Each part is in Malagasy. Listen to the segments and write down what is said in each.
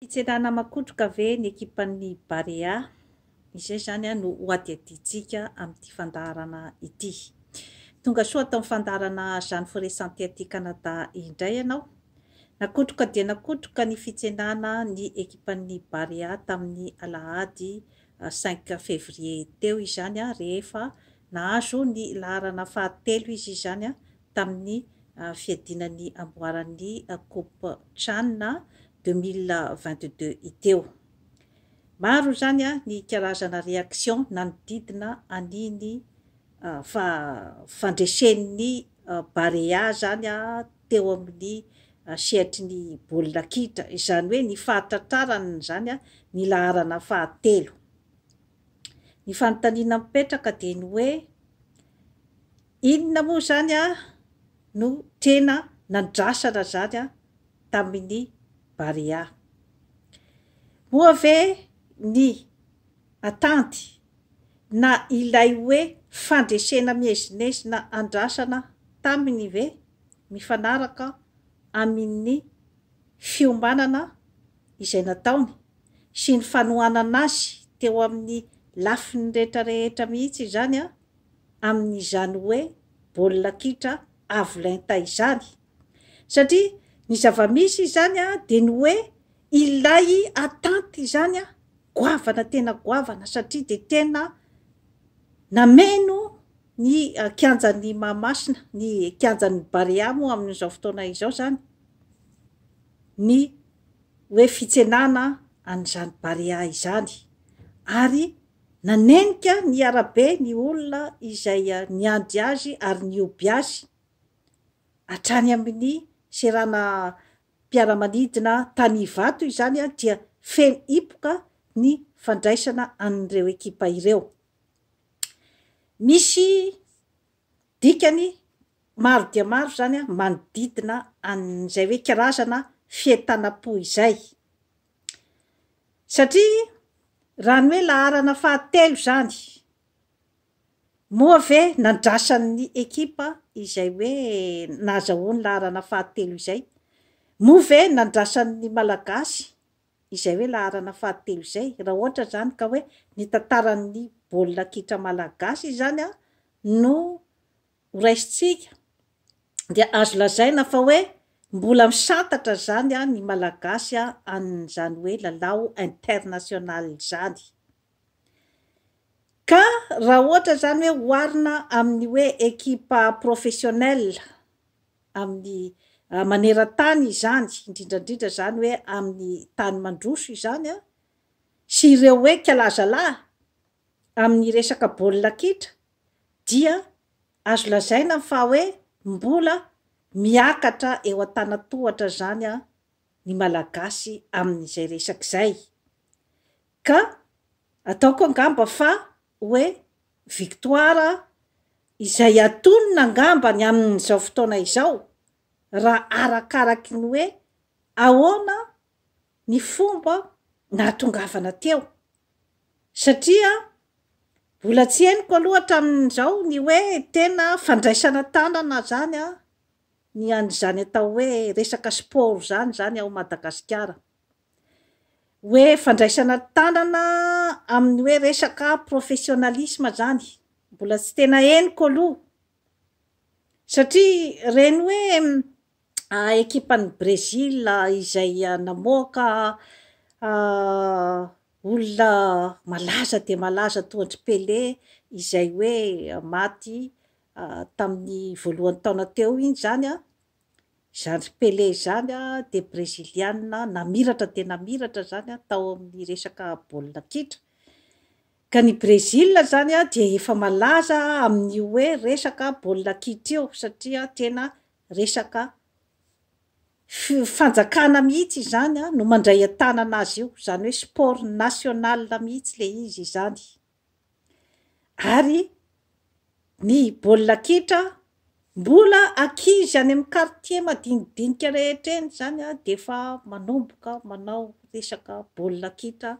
Fitsenana makotroka ve ny ekipan'ny Barea, izay zany no hoadidintsika amin'ity fandaharana ity. Tonga soa atao fandaharana Jeanne Foret-Santé aty Canada indray ianao. Nakotroka dia nakotroka ny fitsenana ny ekipan'ny Barea tamin'ny alahady 5 février teo izany rehefa nahazo ny laharana fahatelo izy izany tamin'ny fiadinan'ny amboaran'ny Coupe CHAN 2022 iteo. Maro zany ny karazana réaction nanodidina an'iny fandresen'ny Barea zany teo amin'ny sehatry ny baolina kitra, izany hoe ny fahatratrarany zany ny laharana fahatelo. Ny fanontaniana mipetraka dia ny hoe inona moa zany no tena nandrasana zany tamin'ny Barea. Moa ve ny atanty na ilay hoe fandresena mihezinezina andrasana taminy ve mifanaraka amin'ny fiomanana izay nataony sy ny fanohanana azy teo amin'ny lafiny rehetrarehetra mihitsy izany amin'izany hoe baolina kitra avo lenta izany. Satria ny zava-misy izany dia ny hoe ilay atanty izany goavana, tena goavana satria dia tena nameno ny kianjan'ny Mahamasina, ny kianjan'ny Barea moa amin'izao fotoana izao zany, ny hoe fitsenana an'izany Barea izany. Ary nanenika ny arabe ny olona izay niandry azy ary nioby azy hatrany amin'ny serana mpiara-manidina tany Ivato izany dia feno hipoka ny fandraisana an'ireo ekipa ireo. Misy dikany maro dia maro zany manodidina an'izay hoe karazana fientanam-po izay. Satria raha ny hoe laharana fahatelo zany, moa ve nandrasan'ny ekipa izay hoe nahazahoany laharana fahatelo izay? Moa ve nandrasan'ny malagasy izay hoe laharana fahatelo izay? Raha ohatra zany ka hoe ny tantaran'ny baolina kitra malagasy zany no horaisitsika, dia azo lazaina fa hoe mbola misantatra zany ny malagasy an'izany hoe lalao international zany. Ka raha ohatra zany hoe oharina amin'ny hoe ekipa professionnel amin'ny maneran-tany izany, indrindrandrindra zany hoe amin'ny tany mandroso izany sy ireo hoe kalazalahy amin'ny resaka baolina kitra, dia azo lazaina fa hoe mbola miakatra eo an-tanan-tohatra zany ny malagasy amin'izay resak'izay. Ka ataoko angamba fa hoe victoire izay atonina angambany amin'izao fotoana izao, raha arakaraky ny hoe ahoana ny fomba nahatongavana teo. Satria mbola tsy henoko aloha hatramin'izao ny hoe tena fandraisana tanana zany ny an'izany atao hoe resaka sport zany ao Madagasikara. Hoe fandraisana tanana amin'ny hoe resaka professionnalisme zany, mbola tsy tena henoko aloha. Satria reny hoe ekipan'ny Brésil izay namoaka olona malaza dia malaza tohatry Pelé izay hoe maty tamin'ny voalohany taona teo iny zany zany Pelé zany dia brésiliana, namiratra dia namiratra zany tao amin'ny resaka baolina kitra. Ka ny Brésil zany dia efa malaza amin'ny hoe resaka baolina kitra io satria tena resaka fanjakana mihitsy zany no mandray an-tanana azy io, zany hoe sport national mihitsy le izy zany. Ary ny baolina kitra mbola ankizy any amin'ny quartier madinidinika rehetra eny zany dia efa manomboka manao resaka baolina kitra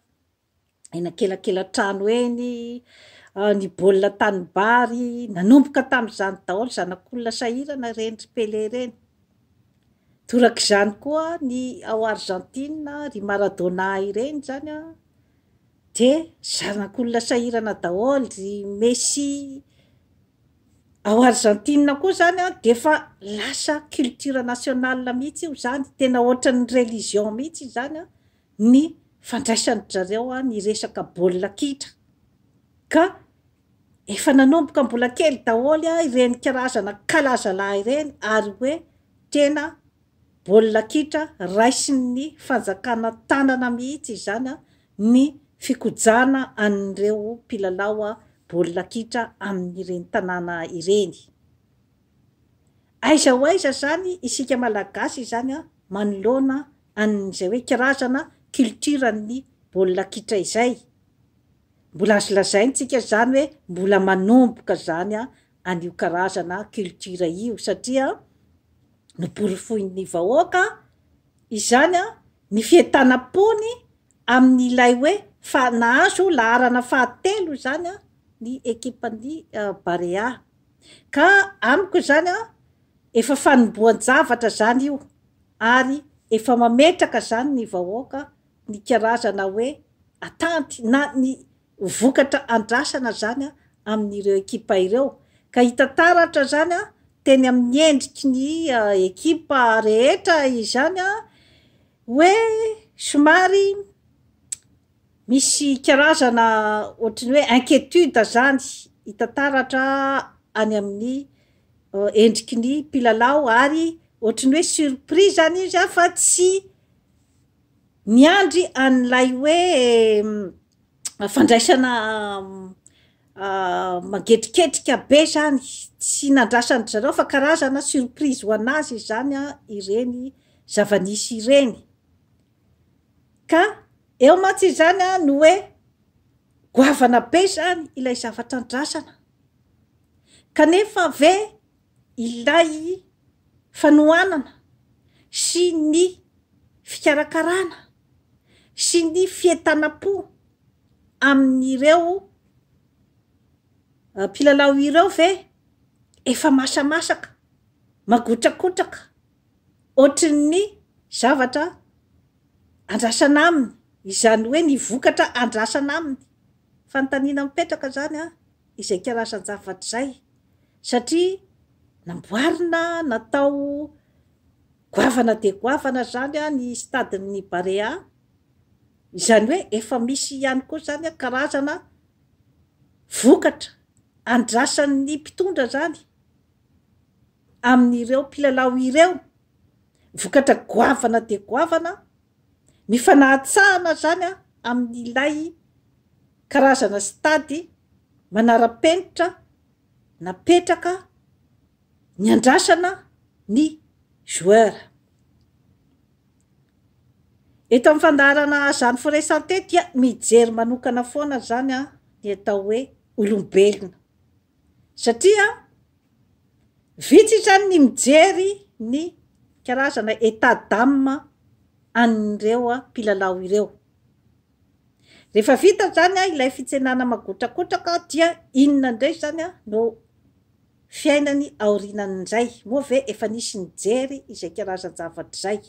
eny ankelakelan-trano eny, ny baolina tanimbary nanomboka tamin'izany daholo, zanak'olona sahirana reny ry Pelé reny. torak'izany koa ny ao Argentine ry Maradona ireny zany a de zanak'olona sahirana daholo ry Messi ao Argentine koa zany a de fa lasa culture nationale mihitsy io zany tena ohatran'ny religion mihitsy zany a ny fandraisany zareo a ny resaka baolina kitra ka efa nanomboka mbola kely daholo a ireny karazana kalazalahy ireny ary hoe tena baolina kitra raisin'ny fanjakana tanana mihitsy zany a ny fikojana an'ireo mpilalao a baolina kitra amin'ireny tanàna ireny. Aiza ho aiza zany isika malagasy zany a manoloana an'izay hoe karazana culturan'ny baolina kitra izay. Mbola azo lazaintsika zany hoe mbola manomboka zany a an'io karazana culture io satria noporofoin'ny vahoaka izany a ny fientanam-pony amin'ilay hoe nahazo laharana fahatelo zany a ny ekipan'ny Barea ka amiko zany a efa fanombohan-javatra zany io ary efa mametraka zany ny vahoaka ny karazana hoe atanty na ny vokatra andrasana zany a amin'ireo ekipa ireo ka hita taratra zany a teny amin'ny endriky ny ekipa rehetra izany a hoe somary misy karazana ohatrany hoe inquiétude zany hita taratra any amin'ny endriky ny mpilalao ary ohatrany hoe surprise zany izy a fa tsy miandry an'ilay hoe fandraisana mangetriketrika be zany tsy nandrasany zareo fa karazana surprise ho anazy zany a ireny zava-nisy ireny ka eo mantsy zany a no hoe goavana be zany ilay zavatra andrasana kanefa ve ilay fanohanana sy ny fikarakarana sy ny fientanam-po amin'ireo mpilalao ireo ve efa masamasaka magotrakotraka ohatrin'ny zavatra andrasana aminy izany hoe ny vokatra andrasana aminy fanontaniana mipetraka zany a izay karazan-javatra zay satria namboarina natao goavana de goavana zany a ny stadin'ny Barea izany hoe efa misy ihany koa zany a karazana vokatra andrasan'ny mpitondra zany amin'ireo mpilalao ireo vokatra goavana de goavana mifanahatsahana zany a amin'ilay karazana stady manara-penitra napetraka ny andrasana ny joueur. Eto amin'ny fandaharana zany foresanté dia mijery manokana foana zany a ny atao hoe olombelona satria vitsy zany ny mijery ny karazana état d'âme an'ireo mpilalao ireo rehefa vita zany a ilay fitsenana magotrakotraka dia inona indray zany a no fiainany aorinan'izay moa ve efa nisy nijery izay karazan-javatra zay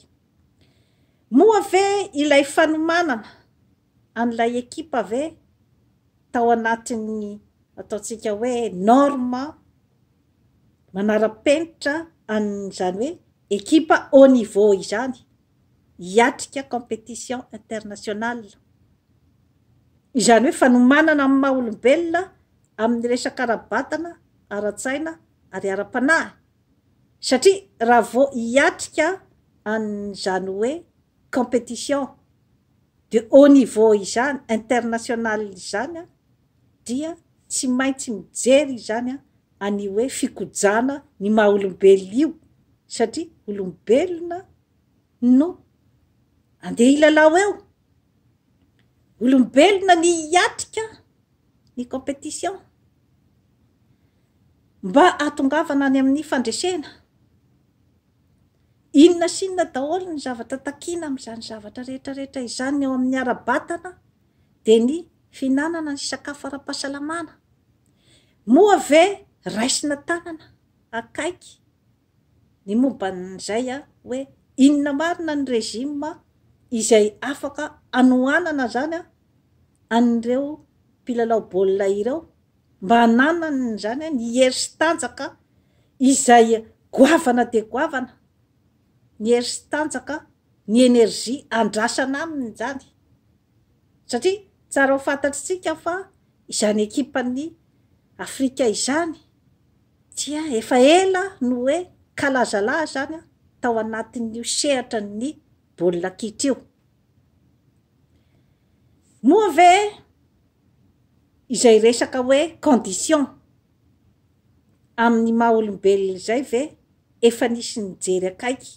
moa ve ilay fanomanana an'ilay ekipa ve tao anatin'ny ataontsika hoe norme manara-penitra an'izany hoe ekipa haut niveau izany hiatrika compétition internationale izany hoe fanomanana amin'ny maha olombelona amin'ny resaka ara-batana ara-tsaina ary ara-panahy satria raha vao hiatrika an'izany hoe compétition de haut niveau izany international izany a dia tsy maintsy mijery izany a an'io hoe fikojana ny maha olombelona io satria olombelona no andeha hilalao eo olombelona ny hiatrika ny compétition mba hatongavana any amin'ny fandresena inona sy inona daholo ny zavatra takina amin'izany zavatra rehetrarehetra izany eo amin'ny ara-batana de ny finanana ny sakafo ara-pahasalamana moa ve raisina tanana akaiky ny momban'izay a hoe inona marina ny rejima izay afaka anohanana zany a an'ireo mpilalao baolina ireo mba hananany zany a ny hery sy tanjaka izay goavana de goavana, ny hery sy tanjaka, ny enerzia andrasana aminy zany satria tsara ho fantatritsika fa izany ekipan'ny Afrika izany dia efa ela no hoe kalazalahy zany a tao anatin'io sehatra ny baolina kitra io. Moa ve izay resaka hoe condition amin'ny maha olombelona izay ve efa nisy nijery akaiky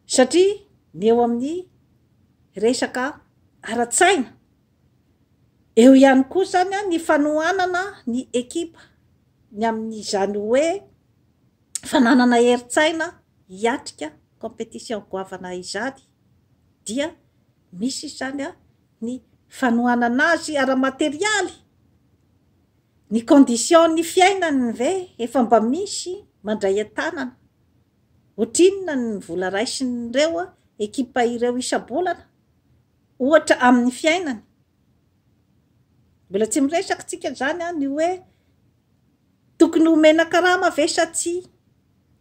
satria ny eo amin'ny resaka ara-tsaina eo ihany koa zany a ny fanohanana ny ekipa ny amin'izany hoe fananana herin-tsaina hiatrika compétition goavana izany dia misy zany a ny fanohanana azy ara-materialy, ny condition ny fiainany ve efa mba misy mandray an-tanana ohatrinona ny vola raisin'ireo ekipa ireo isa-bolana ohatra amin'ny fiainany. Mbola tsy miresaka tsika zany a ny hoe tokony homena karama ve sa tsy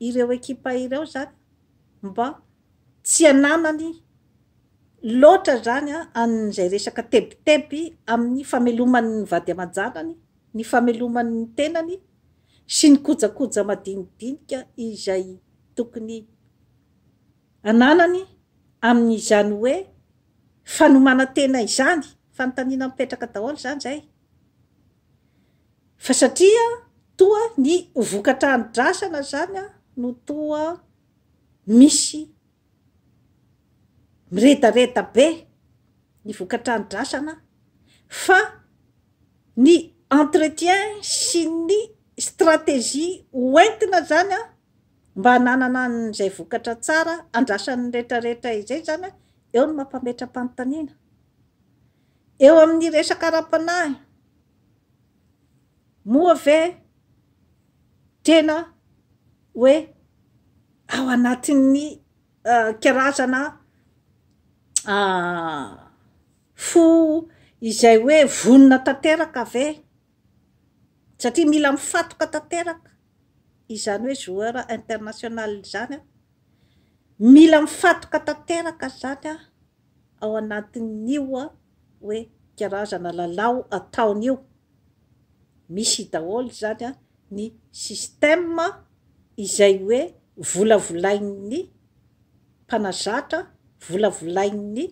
ireo ekipa ireo zany mba tsy hananany loatra zany a an'izay resaka tebiteby amin'ny fameloman'ny vady aman-janany, ny fameloman'ny tenany sy ny kojakoja madinidinika izay tokony ananany amin'izany hoe fanomana tena izany, fanontaniana mipetraka daholo zany zay. Fa satria toa ny vokatra andrasana zany a no toa misy miredareda be ny vokatra andrasana fa ny entretien sy ny stratégie hoentina zany a mba hananana an'izay vokatra tsara andrasan'ny rehetrarehetra izay zany a eo no mampametra-panontaniana eo amin'ny resaka ara-panahy. Moa ve tena hoe ao anatin'ny karazana fo izay hoe vonona tanteraka ve satria mila mifatoka tanteraka izany hoe joueur international zany a mila mifatoka tanteraka zany a ao anatin'io hoe karazana lalao ataon'io. Misy daholo zany a ny système izay hoe volavolain'ny mpanazatra, volavolain'ny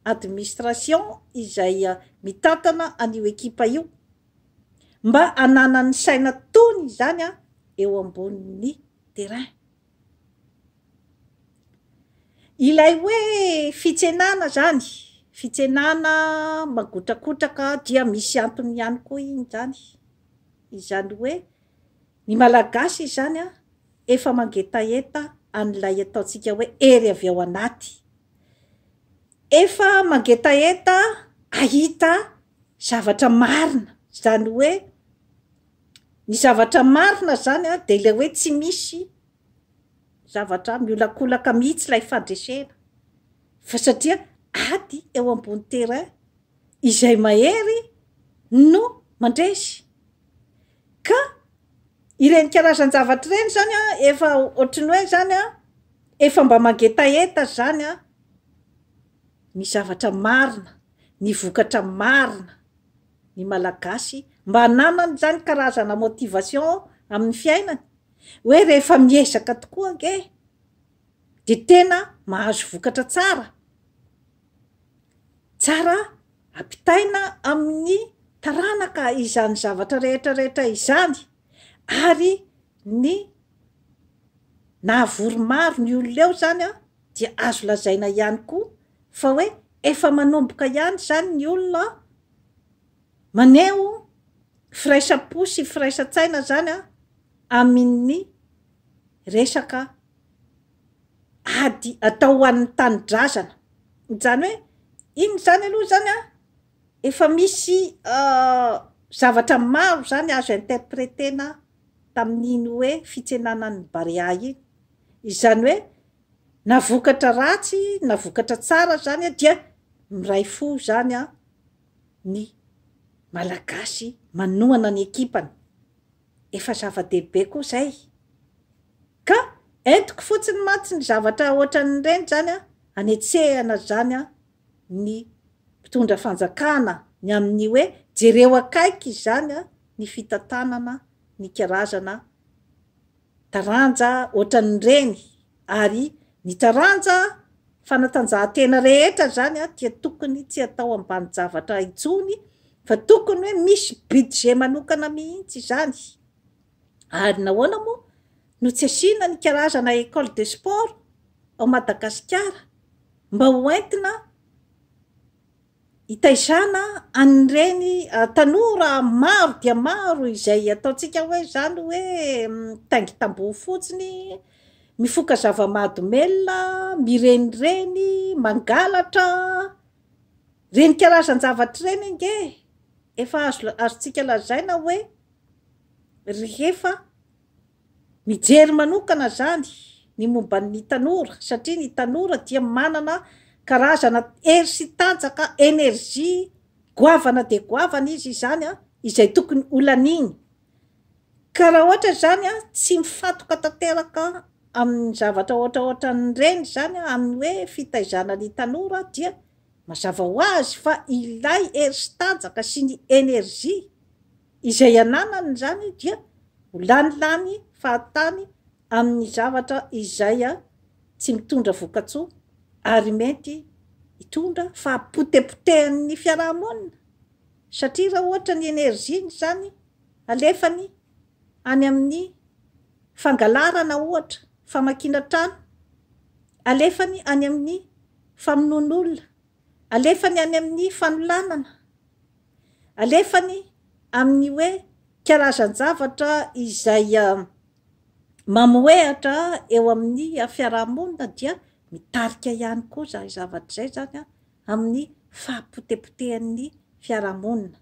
administration izay mitantana an'io ekipa io mba hananany saina tony zany a eo ambonin'ny terrain. Ilay hoe fitsenana zany, fitsenana magotrakotraka dia misy antony ihany koa iny zany. Izany hoe ny malagasy zany a efa mangetaeta an'ilay ataontsika hoe hery avy ao anaty. Efa mangetaeta ahita zavatra marina, zany hoe ny zavatra marina zany a de ilay hoe tsy misy zavatra miolakolaka mihitsy ilay fandresena fa satria ady eo ambony terrain izay mahery no mandresy ka ireny karazan-javatra ireny zany a efa ohatriny hoe zany a efa mba mangetaeta zany a ny zavatra marina, ny vokatra marina, ny malagasy mba hananany zany karazana motivation amin'ny fiainany hoe rehefa miezaka tokoa ange de tena mahazo vokatra tsara, tsara ampitaina amin'ny taranaka izany zavatra rehetrarehetra izany ary ny nahavory maro ny olona eo zany a dia azo lazaina ihany koa fa hoe efa manomboka ihany zany ny olona maneho firaisapo sy firaisan-tsaina zany a amin'ny resaka ady atao ho an'ny tanindrazana. Zany hoe iny zany aloha zany a efa misy zavatra maro zany azo interpretena tamin'iny hoe fitsenanan'ny Barea iny izany hoe na vokatra ratsy na vokatra tsara zany a dia miray fo zany a ny malagasy manohana ny ekipany. Efa zava-dehibe koa zay. Ka entiko fotsiny matsy ny zavatra ohatran'ireny zany a anetsehana zany a ny mpitondra fanjakana ny amin'ny hoe jereo akaiky zany a ny fitantanana ny karazana taranja ohatran'ireny, ary ny taranja fanatanjahantena rehetra zany a dia tokony tsy atao ambany zavatra intsony fa tokony hoe misy budget manokana mihitsy zany. Ary nahoana moa no tsy asiana ny karazana école de sport ao Madagasikara mba hoentina hitaizana an'ireny tanora maro dia maro izay ataontsika hoe zany hoe taingy tamboho fotsiny, mifoka zava-mahadomelina, mirenireny, mangalatra, reny karazan-javatra reny nge efa azontsika lazaina hoe rehefa mijery manokana zany ny momban'ny tanora, satria ny tanora dia manana karazana hery sy tanjaka enerzia goavana de goavana izy zany a izay tokony olaniny. Ka raha ohatra zany a tsy mifatoka tanteraka amin'ny zavatra ohatraohatran'ireny zany a amin'ny hoe fitaizana ny tanora dia mazava ho azy fa ilay hery sy tanjaka sy ny enerzia izay ananany zany dia ho lanilany fahatany amin'ny zavatra izay a tsy mitondra vokatsoa ary mety hitondra fahapotepotehan'ny fiarahamonina. Satria raha ohatra ny enerziny zany alefany any amin'ny fangalarana ohatra, famakiana trano, alefany any amin'ny famonoan'olona, alefany any amin'ny fanolanana, alefany amin'ny hoe karazan-javatra izay mamoehatra eo amin'ny fiarahamonina dia mitarika ihany koa zay zavatra zay zany a amin'ny fahapotepotehan'ny fiarahamonina.